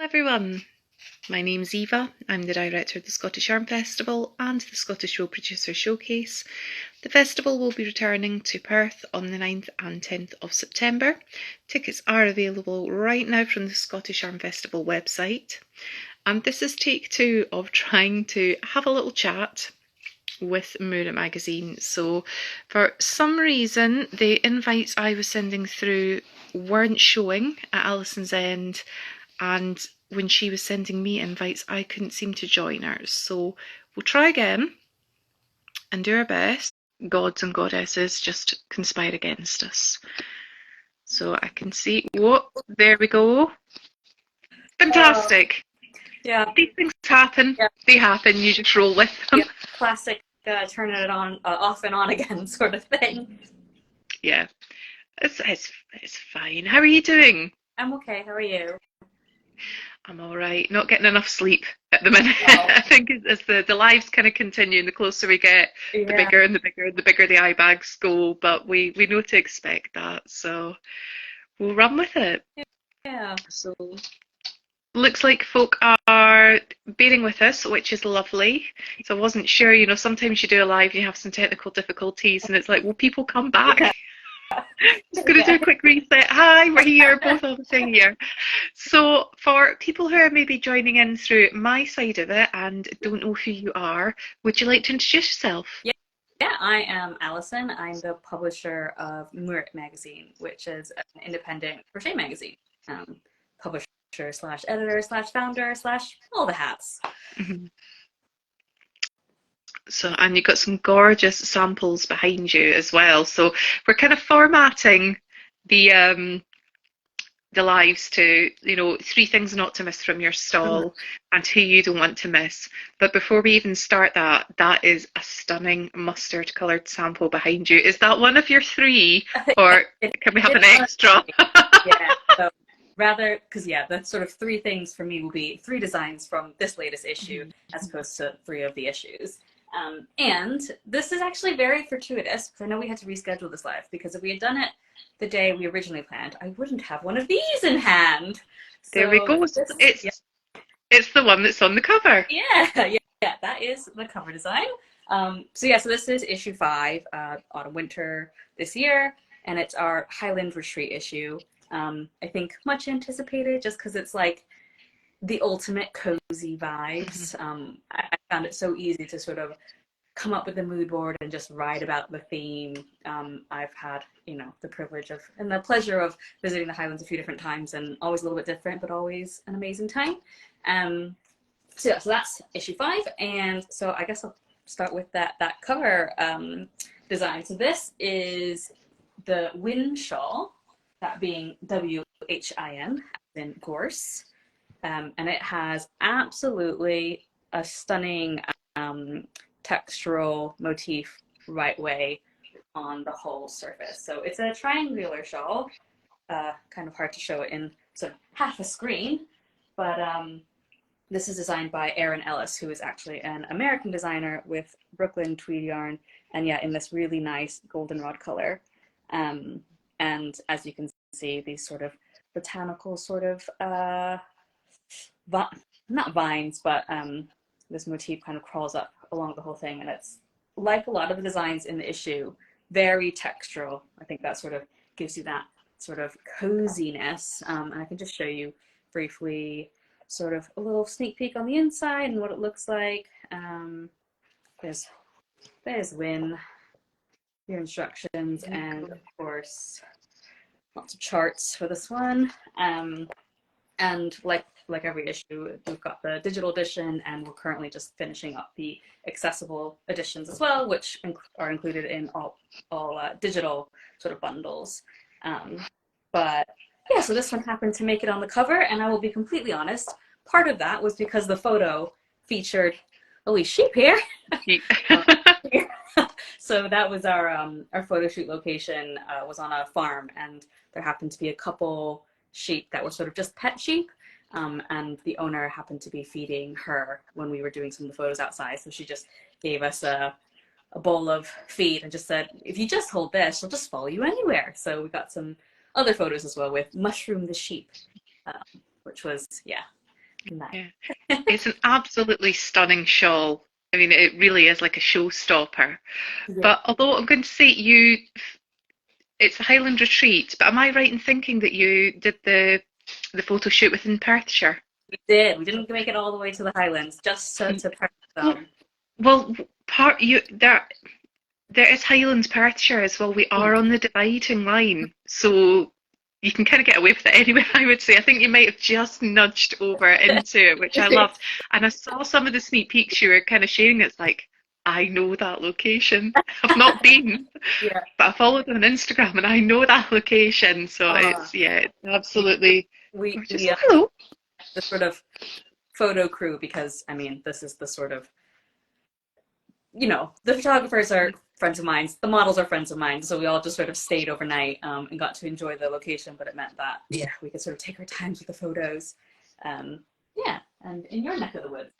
Everyone, my name's Eva. I'm the director of the Scottish Yarn Festival and the Scottish Show Producer Showcase. The festival will be returning to Perth on the 9th and 10th of September. Tickets are available right now from the Scottish Yarn Festival website. And this is take two of trying to have a little chat with Moorit magazine. So for some reason, the invites I was sending through weren't showing at Alyson's end, and when she was sending me invites, I couldn't seem to join her. So we'll try again and do our best. Gods and goddesses just conspire against us. So I can see, whoa, there we go. Fantastic. Yeah. These things happen. Yeah. They happen. You just roll with them. Yeah. Classic turning it on, off and on again sort of thing. Yeah. It's fine. How are you doing? I'm okay. How are you? I'm all right. Not getting enough sleep at the minute. Oh. I think as the lives kind of continue, and the closer we get, the bigger and the bigger the eye bags go. But we know to expect that, so we'll run with it. Yeah. So looks like folk are bearing with us, which is lovely. So I wasn't sure. Sometimes you do a live, you have some technical difficulties, and it's like, will people come back? Yeah. Just going to do a quick reset. Hi, we're here, both of us are here. So for people who are maybe joining in through my side of it and don't know who you are, would you like to introduce yourself? Yeah, I am Alyson. I'm the publisher of Moorit magazine, which is an independent crochet magazine. Publisher / editor / founder / all the hats. Mm-hmm. So, and you've got some gorgeous samples behind you as well. So we're kind of formatting the lives to, 3 things not to miss from your stall and who you don't want to miss. But before we even start that is a stunning mustard coloured sample behind you. Is that one of your 3, or can we have an extra? Yeah, so rather, because the sort of 3 things for me will be 3 designs from this latest issue as opposed to 3 of the issues. And this is actually very fortuitous, because I know we had to reschedule this live, because if we had done it the day we originally planned, I wouldn't have one of these in hand. There we go. It's the one that's on the cover. Yeah, that is the cover design. So this is issue 5, autumn winter this year, and it's our Highland Retreat issue. I think much anticipated, just because it's like the ultimate cozy vibes. I found it so easy to sort of come up with a mood board and just write about the theme. I've had, the privilege of and the pleasure of visiting the Highlands a few different times, and always a little bit different, but always an amazing time. So that's issue 5, and so I guess I'll start with that cover design. So this is the Whin shawl, that being WHIN in gorse. And it has absolutely a stunning textural motif right way on the whole surface. So it's a triangular shawl, kind of hard to show it in sort of half a screen, but this is designed by Erin Ellis, who is actually an American designer with Brooklyn tweed yarn, and in this really nice goldenrod color. And as you can see, these sort of botanical sort of not vines, but this motif kind of crawls up along the whole thing, and it's like a lot of the designs in the issue, very textural. I think that sort of gives you that sort of coziness, and I can just show you briefly sort of a little sneak peek on the inside and what it looks like. There's Win, your instructions, and of course lots of charts for this one. And like every issue, we've got the digital edition, and we're currently just finishing up the accessible editions as well, which are included in all digital sort of bundles. But so this one happened to make it on the cover, and I will be completely honest, part of that was because the photo featured Elise sheep here. So that was our photo shoot location, was on a farm, and there happened to be a couple sheep that were sort of just pet sheep, and the owner happened to be feeding her when we were doing some of the photos outside, so she just gave us a bowl of feed and just said, if you just hold this, she'll just follow you anywhere. So we got some other photos as well with Mushroom the sheep, which was Nice. Yeah. It's an absolutely stunning shawl. I mean, it really is like a showstopper. Yeah, But although I'm going to say it's a Highland Retreat, but am I right in thinking that you did the photo shoot within Perthshire? we did. We didn't make it all the way to the Highlands, just to Perth Well, film. well, part you there is Highlands Perthshire as well. We are on the dividing line, so you can kind of get away with it anyway. I would say. I think you might have just nudged over into it, which I loved. And I saw some of the sneak peeks you were kind of sharing. It's like I know that location. I've not been, Yeah. but I follow them on Instagram, and I know that location. So Uh, it's yeah, it's we absolutely gorgeous. we Oh, hello. the sort of photo crew, because I mean this is the sort of, the photographers are friends of mine, the models are friends of mine, so we all just sort of stayed overnight, and got to enjoy the location. But it meant that we could sort of take our time with the photos. Um, yeah, and in your neck of the woods.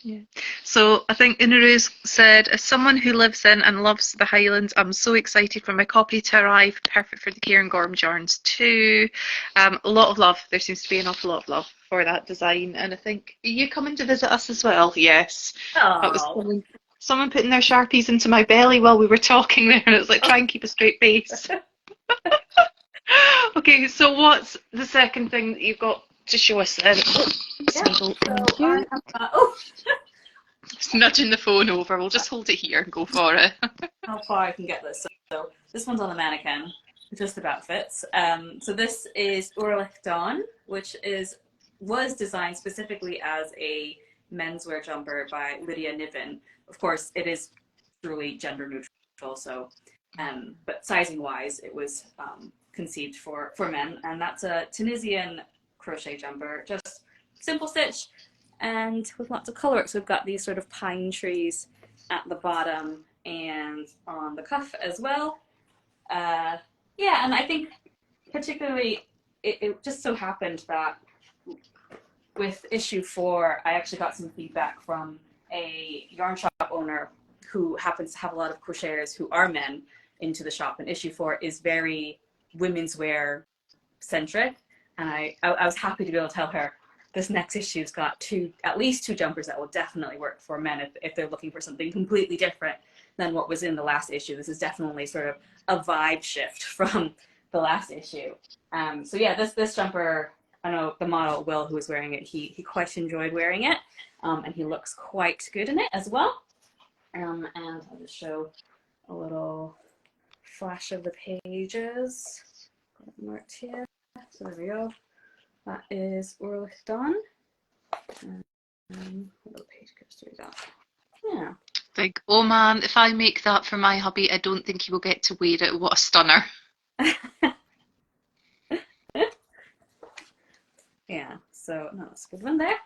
Yeah. So I think Inaru's said, as someone who lives in and loves the Highlands, I'm so excited for my copy to arrive. Perfect for the Kieran Gorm yarns too. A lot of love. There seems to be an awful lot of love for that design. And I think, are you coming to visit us as well? Yes. That was Oh, someone putting their Sharpies into my belly while we were talking there. And it was like, try and keep a straight face. Okay, so what's the second thing that you've got to show us then? yeah. Smeagol, So thank I you. have oh, Just nudging the phone over. We'll just hold it here and go for it. how far I can get this. So this one's on the mannequin. It just about fits. So this is Urlich Dawn, which was designed specifically as a menswear jumper by Lydia Niven. Of course, it is truly gender neutral. So, but sizing wise, it was conceived for men, and that's a Tunisian crochet jumper, just simple stitch and with lots of color. So we've got these sort of pine trees at the bottom and on the cuff as well. Yeah, and I think particularly it just so happened that with issue 4, I actually got some feedback from a yarn shop owner who happens to have a lot of crocheters who are men into the shop, and issue 4 is very women's wear centric. And I was happy to be able to tell her this next issue's got at least two jumpers that will definitely work for men if they're looking for something completely different than what was in the last issue. This is definitely sort of a vibe shift from the last issue. So yeah, this jumper, I know the model Will, who was wearing it, he quite enjoyed wearing it, and he looks quite good in it as well. And I'll just show a little flash of the pages. Got it marked here. So there we go. That is Urlich Dawn. Little page goes through that. Yeah. Like, oh man, if I make that for my hubby, I don't think he will get to wear it. What a stunner. Yeah, so no, that's a good one there.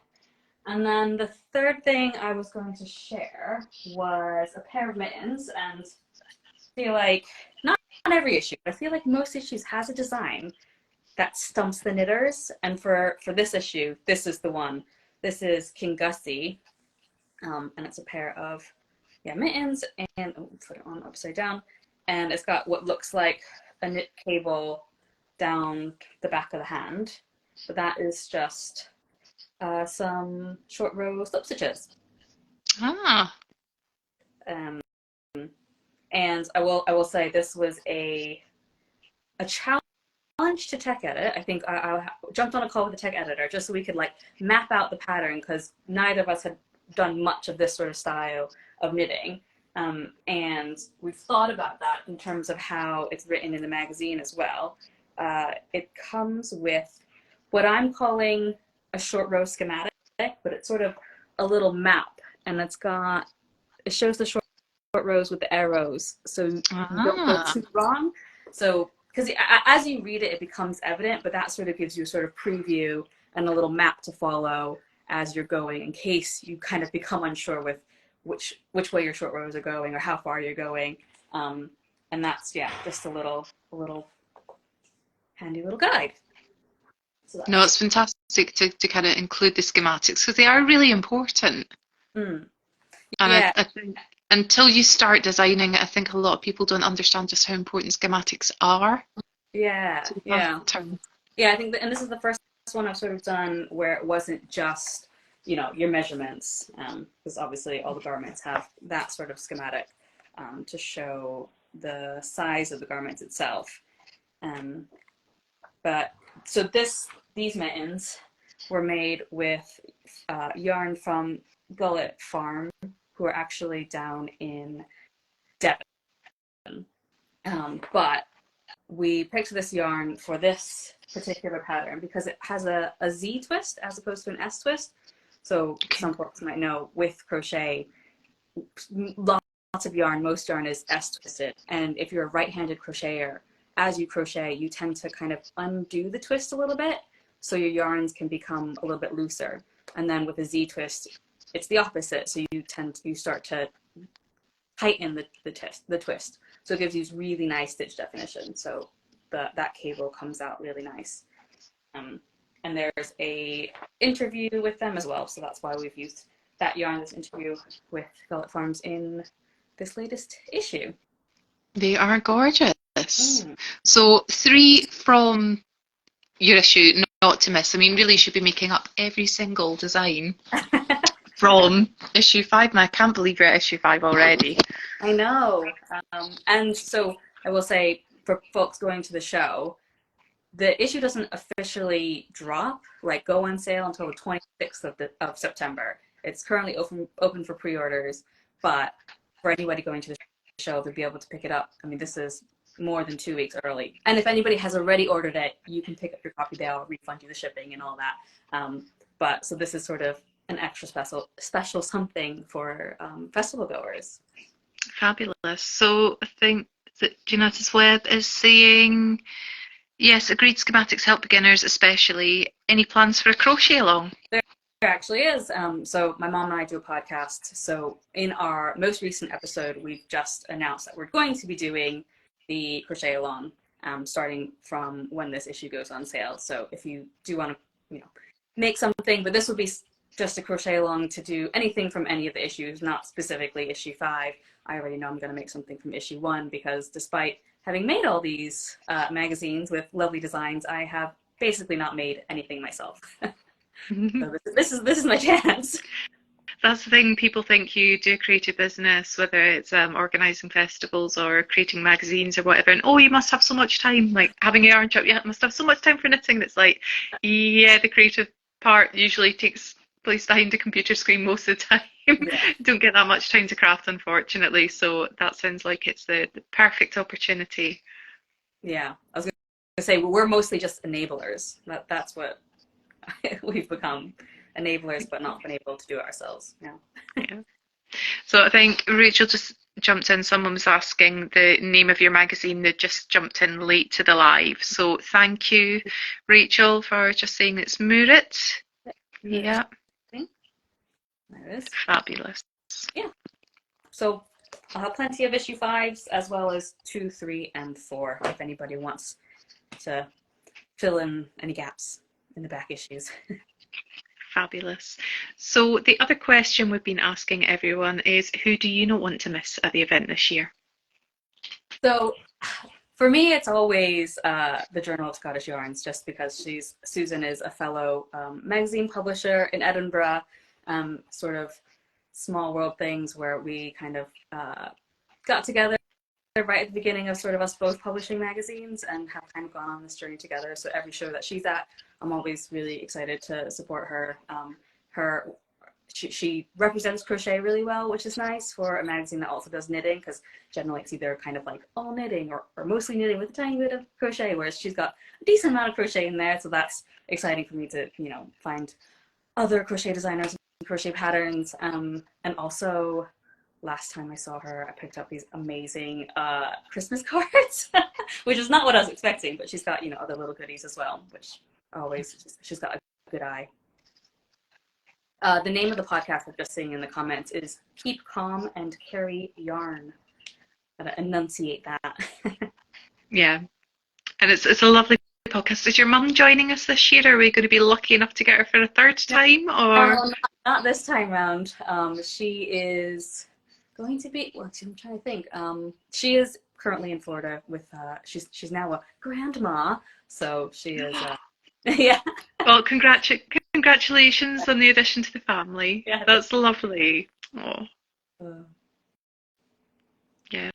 And then the third thing I was going to share was a pair of mittens, and I feel like not on every issue, but I feel like most issues has a design that stumps the knitters. And for this issue, this is the one. This is King Gussie, and it's a pair of mittens, and put it on upside down, and it's got what looks like a knit cable down the back of the hand, but that is just some short row slip stitches. Ah. And I will say this was a challenge to tech edit. I think I jumped on a call with the tech editor just so we could like map out the pattern, because neither of us had done much of this sort of style of knitting. And we've thought about that in terms of how it's written in the magazine as well. It comes with what I'm calling a short row schematic, but it's sort of a little map, and it shows the short rows with the arrows, so you don't go too wrong. So, because as you read it, it becomes evident, but that sort of gives you a sort of preview and a little map to follow as you're going, in case you kind of become unsure with which way your short rows are going or how far you're going. And that's just a little handy little guide. So No, it's fantastic to kind of include the schematics because they are really important. And I think until you start designing it, I think a lot of people don't understand just how important schematics are. Yeah, I think and this is the first one I've sort of done where it wasn't just, your measurements, because obviously all the garments have that sort of schematic to show the size of the garment itself. But so these mittens were made with yarn from Gullet Farm, who are actually down in Devon. But we picked this yarn for this particular pattern because it has a Z twist as opposed to an S twist. So some folks might know with crochet, lots of yarn, most yarn is S twisted. And if you're a right-handed crocheter, as you crochet, you tend to kind of undo the twist a little bit, so your yarns can become a little bit looser. And then with a Z twist, it's the opposite. So you start to tighten the twist. So it gives you really nice stitch definition. So that cable comes out really nice. And there's a interview with them as well. So that's why we've used that yarn, this interview with Gullet Farms in this latest issue. They are gorgeous. So 3 from your issue, not to miss. I mean, really, you should be making up every single design from issue 5. And I can't believe you're at issue 5 already. I know. And so I will say, for folks going to the show, the issue doesn't officially drop, go on sale until the 26th of September. It's currently open for pre-orders, but for anybody going to the show, they'll be able to pick it up. I mean, this is more than 2 weeks early. And if anybody has already ordered it, you can pick up your copy there. I'll refund you the shipping and all that. But so this is sort of an extra special something for festival goers. Fabulous. So I think that Janata's Web is saying, yes, agreed schematics help beginners especially. Any plans for a crochet along? There actually is. So my mom and I do a podcast. So in our most recent episode, we've just announced that we're going to be doing the crochet along, starting from when this issue goes on sale. So if you do want to, make something, but this will be just a crochet along to do anything from any of the issues, not specifically issue 5. I already know I'm going to make something from issue 1 because despite having made all these magazines with lovely designs, I have basically not made anything myself. So this is my chance. That's the thing, people think you do a creative business, whether it's organising festivals or creating magazines or whatever, and you must have so much time, like having a yarn shop, you must have so much time for knitting. That's like, yeah, the creative part usually takes place behind a computer screen most of the time. Yeah. Don't get that much time to craft, unfortunately, so that sounds like it's the perfect opportunity. Yeah, I was going to say, we're mostly just enablers. That's what we've become. Enablers, but not been able to do it ourselves. Yeah. So I think Rachel just jumped in. Someone was asking the name of your magazine. They just jumped in late to the live. So thank you, Rachel, for just saying it's Moorit. Yeah. There it is. Fabulous. Yeah. So I'll have plenty of issue 5s as well as 2, 3, and 4 if anybody wants to fill in any gaps in the back issues. Fabulous. So the other question we've been asking everyone is, who do you not want to miss at the event this year? So for me, it's always the Journal of Scottish Yarns, just because Susan is a fellow magazine publisher in Edinburgh, sort of small world things where we kind of got together right at the beginning of sort of us both publishing magazines and have kind of gone on this journey together. So every show that she's at, I'm always really excited to support her. She represents crochet really well, which is nice for a magazine that also does knitting, because generally it's either kind of like all knitting or mostly knitting with a tiny bit of crochet, whereas she's got a decent amount of crochet in there. So that's exciting for me to, find other crochet designers and crochet patterns. And also, last time I saw her, I picked up these amazing Christmas cards, which is not what I was expecting, but she's got, other little goodies as well, which she's got a good eye. The name of the podcast I'm just seeing in the comments is Keep Calm and Carry Yarn. Gotta enunciate that. Yeah, and it's a lovely podcast. Is your mum joining us this year? Are we going to be lucky enough to get her for a third time? Or not this time round. She is going to be. Well, I'm trying to think. She is currently in Florida with. She's now a grandma, so she is. Yeah. Well, congratulations on the addition to the family. Yeah. That's lovely. Oh, Uh, yeah.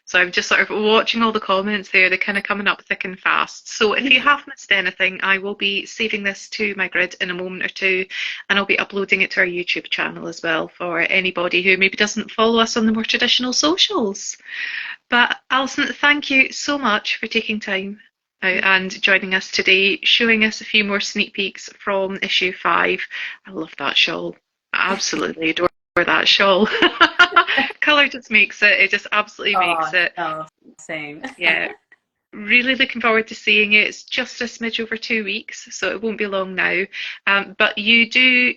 So I'm just sort of watching all the comments there. They're kind of coming up thick and fast. So if you have missed anything, I will be saving this to my grid in a moment or two, and I'll be uploading it to our YouTube channel as well for anybody who maybe doesn't follow us on the more traditional socials. But Alyson, thank you so much for taking time out and joining us today, showing us a few more sneak peeks from issue 5. I love that shawl. I absolutely adore that shawl. Colour just makes it. It just absolutely makes oh, it. no, same. Yeah, really looking forward to seeing it. It's just a smidge over 2 weeks, so it won't be long now. But you do,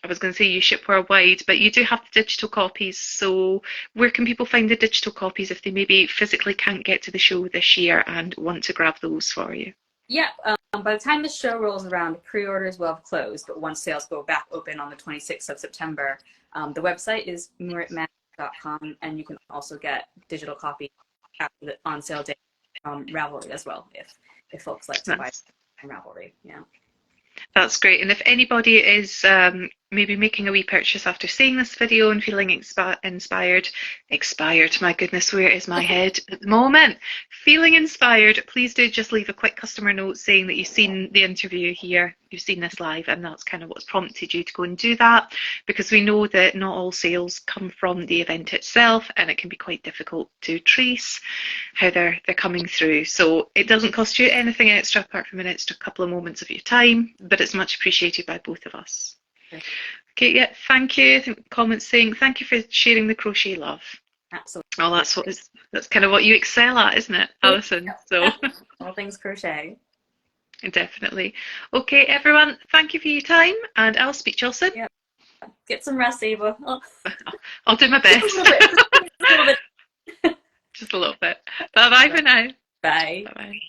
I was going to say you ship worldwide, but you do have the digital copies. So where can people find the digital copies if they maybe physically can't get to the show this year and want to grab those for you? Yeah, by the time the show rolls around, pre-orders will have closed, but once sales go back open on the 26th of September, the website is mooritmag.com, and you can also get digital copies on sale day from Ravelry as well, if folks like to buy from Ravelry. Yeah. That's great. And if anybody is maybe making a wee purchase after seeing this video and feeling inspired, my goodness, where is my head at the moment? Feeling inspired, please do just leave a quick customer note saying that you've seen the interview here, you've seen this live, and that's kind of what's prompted you to go and do that, because we know that not all sales come from the event itself, and it can be quite difficult to trace how they're coming through. So it doesn't cost you anything extra apart from an extra couple of moments of your time, but it's much appreciated by both of us. Okay, yeah, thank you. I think comments saying thank you for sharing the crochet love. Absolutely. Oh, that's kind of what you excel at, isn't it, Alyson? So all things crochet. definitely. Okay, everyone, thank you for your time, and I'll speak to you all soon. Yeah. Get some rest, Ava. Oh. I'll do my best. Just a little bit. Just a little bit. Bye bye for now. Bye. Bye bye.